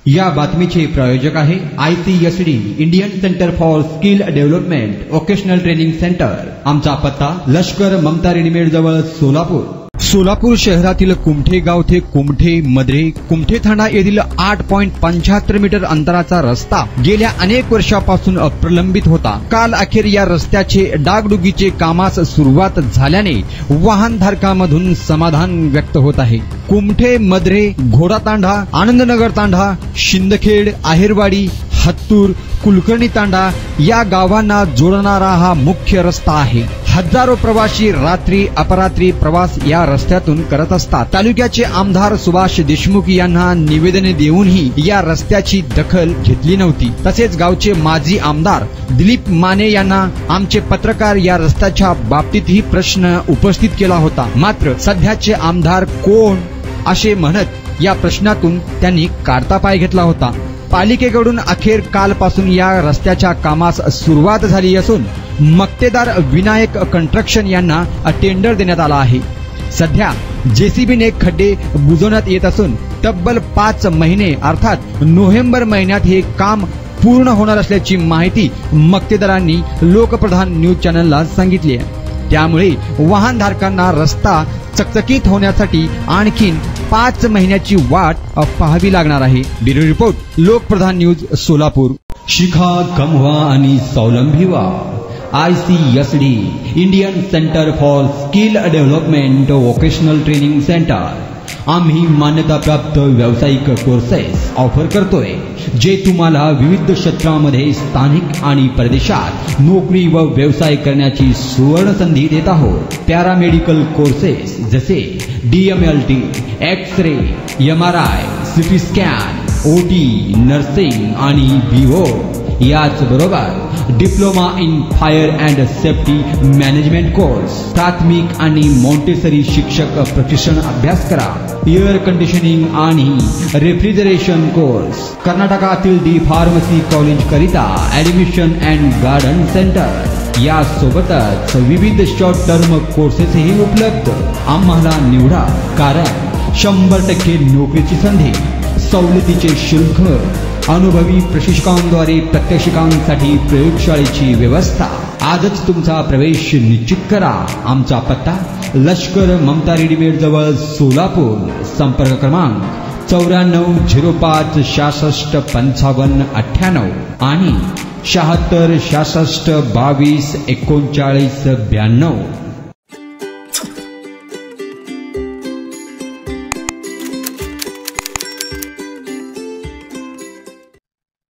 या बातमीचे प्रायोजक आहे ICSD Indian centre for skill development vocational training centre. आमचा पत्ता लष्कर ममता रेडीमेड जवळ सोलापूर। सोलापूर शहरातील कुमठे गाव ते कुमठे मद्रे कुमठे थाना येथील 8.75 मीटर अंतराचा रस्ता गेल्या अनेक वर्षापासून प्रलंबित होता। काल अखेर या रस्त्याचे डागडुगीचे कामास सुरुवात झाल्याने वाहनधारकांमधून समाधान व्यक्त होत आहे। कुमठे मद्रे घोडातांडा आनंदनगर तांडा शिंदखेड आहेरवाडी हत्तूर कुलकर्णी तांडा या गावांना जोडणारा हा मुख्य रस्ता आहे। हजारो प्रवासी रात्री अपरात्री प्रवास या रस्त्यातून करत असतात। तालुक्याचे आमदार सुभाष देशमुख यांना निवेदने देऊनही या रस्त्याची दखल घेतली नव्हती। तसेच गावचे माजी आमदार दिलीप माने यांना आमचे पत्रकार या रस्त्याच्या बाबतीतही प्रश्न उपस्थित केला होता। मात्र सध्याचे आमदार कोण असे म्हणत या प्रश्नातून त्यांनी काढता पाय घेतला होता। पालिकेकडून अखेर कालपासून या रस्त्याच्या कामास सुरुवात झाली असून मक्तेदार विनायक कंस्ट्रक्शन यांना टेंडर देण्यात आला आहे। सध्या JCBने खड्डे बुजवण्यात येत असून तब्बल 5 महिने अर्थात नोव्हेंबर महिन्यात हे काम पूर्ण होणार असल्याची माहिती मक्तेदारांनी लोकप्रधान न्यूज चॅनलला सांगितली आहे। त्यामुळे वाहनधारकांना रस्ता चकचकीत होण्यासाठी आणखीन 5 महिन्याची वाट पाहावी लागणार आहे। Bureau report Lokpradhan news Solapur. Shikha कमवा आणि स्वावलंबी व्हा। ICSD Indian centre for skill development vocational training centre आम्ही मान्यताप्राप्त व्यावसायिक कोर्सेस ऑफर करतोय, जे तुम्हाला विविध क्षेत्रांमध्ये स्थानिक आणि परदेशात नोकरी व व्यवसाय करण्याची सुवर्ण संधी देत आहोत। पॅरामेडिकल कोर्सेस जसे DMLT, x ray, MRI, CT scan, OT, nursing आणि BO याच बरोबर diploma in fire and safety management course, प्राथमिक आणि मॉन्टेसरी शिक्षक प्रशिक्षण अभ्यास करा। एअर कंडिशनिंग आणि रेफ्रिजरेशन कोर्स, कर्नाटकातील डी फार्मसी कॉलेज करिता ऍडमिशन अँड गार्डन सेंटर यासोबतच विविध शॉर्ट टर्म कोर्सेसही उपलब्ध। आम्हाला निवडा, कारण 100% नोकरीची संधी, सवलतीचे शुल्क, अनुभवी प्रशिक्षकांद्वारे प्रात्यक्षिकांसाठी प्रयोगशाळेची व्यवस्था। आजच तुमचा प्रवेश निश्चित करा। आमचा पत्ता लष्कर ममता रेडीमेड जवळ सोलापूर। संपर्क क्रमांक 9405 66 55 98 आणि 76 66 22 39 92।